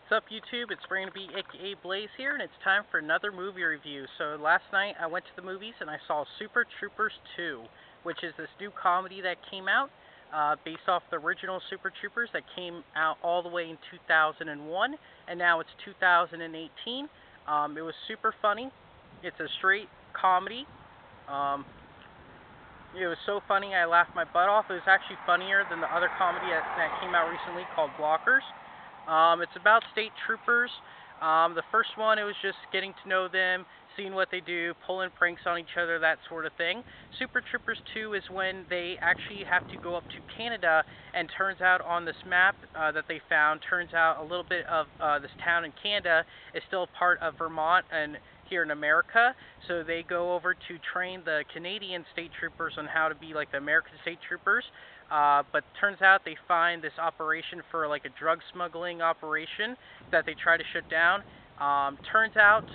What's up, YouTube? It's Brandon B, aka Blaze here, and it's time for another movie review. So last night I went to the movies and I saw Super Troopers 2, which is this new comedy that came out based off the original Super Troopers that came out all the way in 2001, and now it's 2018. It was super funny. It's a straight comedy. Um, it was so funny I laughed my butt off. It was actually funnier than the other comedy that came out recently called Blockers. It's about state troopers. The first one, it was just getting to know them, seeing what they do, pulling pranks on each other, that sort of thing. Super Troopers 2 is when they actually have to go up to Canada, and turns out on this map that they found, turns out a little bit of this town in Canada is still part of Vermont and here in America. So they go over to train the Canadian state troopers on how to be like the American state troopers. But turns out they find this operation for like a drug smuggling operation that they try to shut down. Turns out,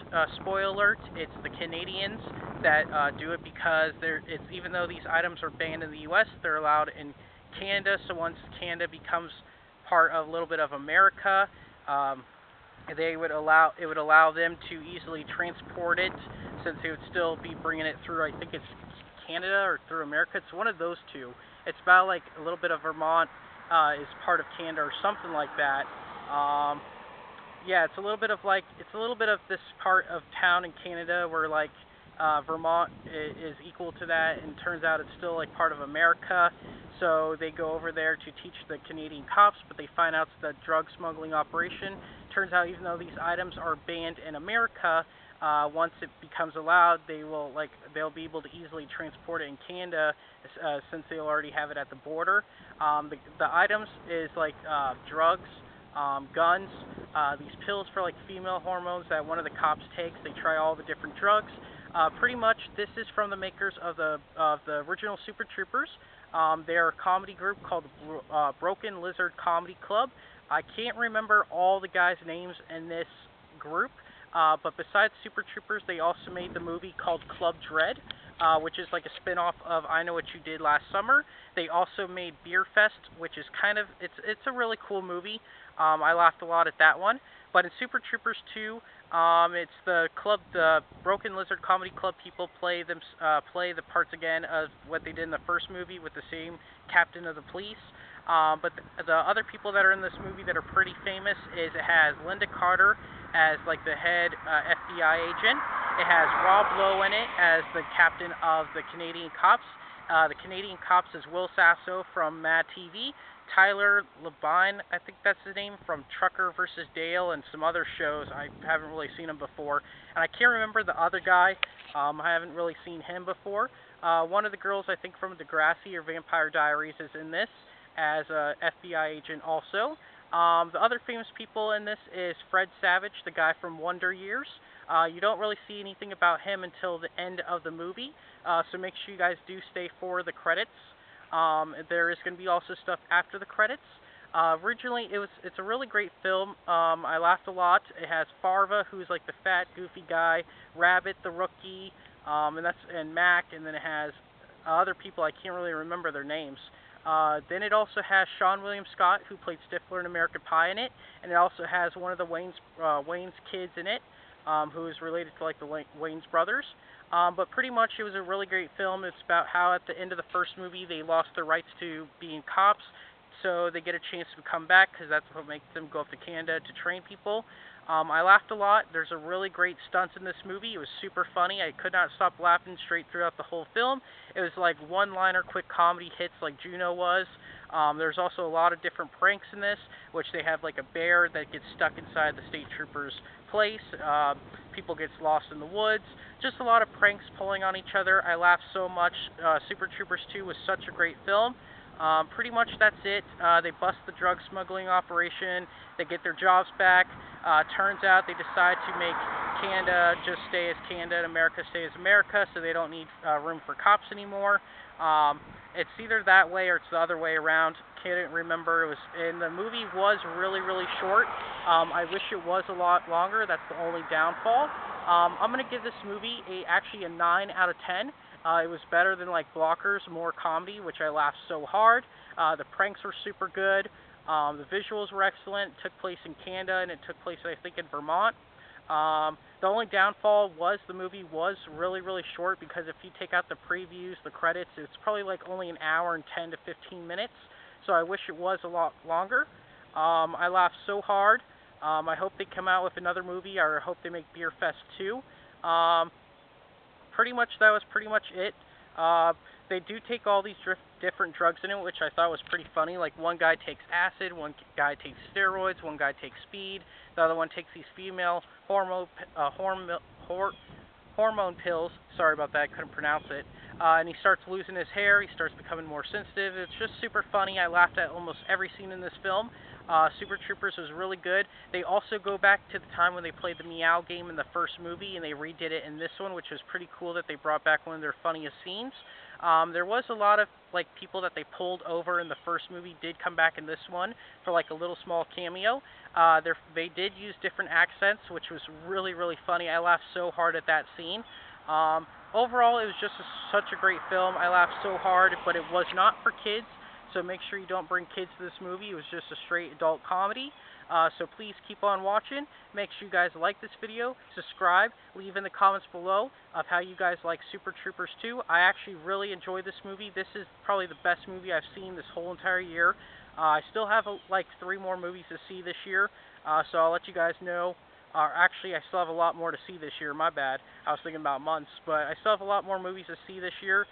spoiler alert, it's the Canadians that do it because even though these items are banned in the U.S., they're allowed in Canada. So once Canada becomes part of a little bit of America, it would allow them to easily transport it, since they would still be bringing it through, I think it's Canada or through America. It's one of those two. It's about like a little bit of Vermont is part of Canada or something like that. Yeah, it's a little bit of this part of town in Canada where like Vermont is equal to that, and turns out it's still like part of America. So they go over there to teach the Canadian cops, but they find out it's the drug smuggling operation. Turns out even though these items are banned in America, once it becomes allowed, they'll be able to easily transport it in Canada, since they'll already have it at the border. The items is like drugs, guns, these pills for like female hormones that one of the cops takes. They try all the different drugs. Pretty much, this is from the makers of the original Super Troopers. They're a comedy group called Broken Lizard Comedy Club. I can't remember all the guys' names in this group, but besides Super Troopers, they also made the movie called Club Dread, which is like a spin-off of I Know What You Did Last Summer. They also made Beer Fest, which is it's a really cool movie. I laughed a lot at that one. But in Super Troopers 2, it's the Broken Lizard Comedy Club people play the parts again of what they did in the first movie with the same captain of the police. But the other people that are in this movie that are pretty famous is it has Lynda Carter as like the head FBI agent. It has Rob Lowe in it as the captain of the Canadian cops. The Canadian cops is Will Sasso from Mad TV. Tyler Labine, I think that's his name, from Trucker vs. Dale and some other shows. I haven't really seen him before. And I can't remember the other guy. I haven't really seen him before. One of the girls, I think from Degrassi or Vampire Diaries, is in this as a FBI agent also. The other famous people in this is Fred Savage, the guy from Wonder Years. You don't really see anything about him until the end of the movie, so make sure you guys do stay for the credits. There is going to be also stuff after the credits. Originally, it's a really great film. I laughed a lot. It has Farva, who's like the fat, goofy guy, Rabbit, the rookie, and Mac, and then it has other people I can't really remember their names. Then it also has Sean William Scott, who played Stifler in American Pie in it, and it also has one of the Wayne's kids in it, who is related to like the Wayne's brothers. But pretty much it was a really great film. It's about how at the end of the first movie they lost their rights to being cops, so they get a chance to come back because that's what makes them go up to Canada to train people. I laughed a lot. There's a really great stunts in this movie. It was super funny. I could not stop laughing straight throughout the whole film. It was like one-liner quick comedy hits like Juno was. There's also a lot of different pranks in this, which they have like a bear that gets stuck inside the state trooper's place. People gets lost in the woods. Just a lot of pranks pulling on each other. I laughed so much. Super Troopers 2 was such a great film. Pretty much that's it. They bust the drug smuggling operation. They get their jobs back. Turns out they decide to make Canada just stay as Canada and America stay as America, so they don't need room for cops anymore. It's either that way or it's the other way around. Can't remember. The movie was really, really short. I wish it was a lot longer. That's the only downfall. I'm going to give this movie actually a 9 out of 10. It was better than like Blockers, more comedy, which I laughed so hard. The pranks were super good. The visuals were excellent. It took place in Canada, and it took place, I think, in Vermont. The only downfall was the movie was really, really short, because if you take out the previews, the credits, it's probably like only an hour and 10 to 15 minutes. So I wish it was a lot longer. I laughed so hard. I hope they come out with another movie, or I hope they make Beer Fest 2. Pretty much that was pretty much it. They do take all these different drugs in it, which I thought was pretty funny. Like, one guy takes acid, one guy takes steroids, one guy takes speed, the other one takes these female hormone pills. Sorry about that, I couldn't pronounce it. And he starts losing his hair, he starts becoming more sensitive. It's just super funny. I laughed at almost every scene in this film. Super Troopers was really good. They also go back to the time when they played the Meow game in the first movie, and they redid it in this one, which was pretty cool that they brought back one of their funniest scenes. There was a lot of like people that they pulled over in the first movie did come back in this one for like a little small cameo. They did use different accents, which was really, really funny. I laughed so hard at that scene. Overall, it was just such a great film. I laughed so hard, but it was not for kids. So make sure you don't bring kids to this movie. It was just a straight adult comedy. So please keep on watching. Make sure you guys like this video, subscribe, leave in the comments below of how you guys like Super Troopers 2. I actually really enjoyed this movie. This is probably the best movie I've seen this whole entire year. I still have like 3 more movies to see this year, so I'll let you guys know. Actually, I still have a lot more to see this year. My bad. I was thinking about months, but I still have a lot more movies to see this year.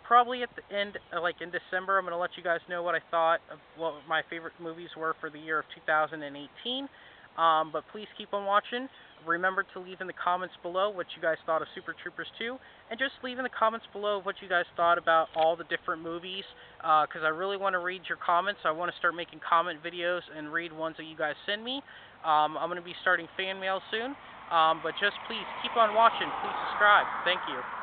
Probably at the end, like in December, I'm going to let you guys know what I thought of what my favorite movies were for the year of 2018. But please keep on watching. Remember to leave in the comments below what you guys thought of Super Troopers 2, and just leave in the comments below what you guys thought about all the different movies, because I really want to read your comments. I want to start making comment videos and read ones that you guys send me. I'm going to be starting fan mail soon, but just please keep on watching. Please subscribe. Thank you.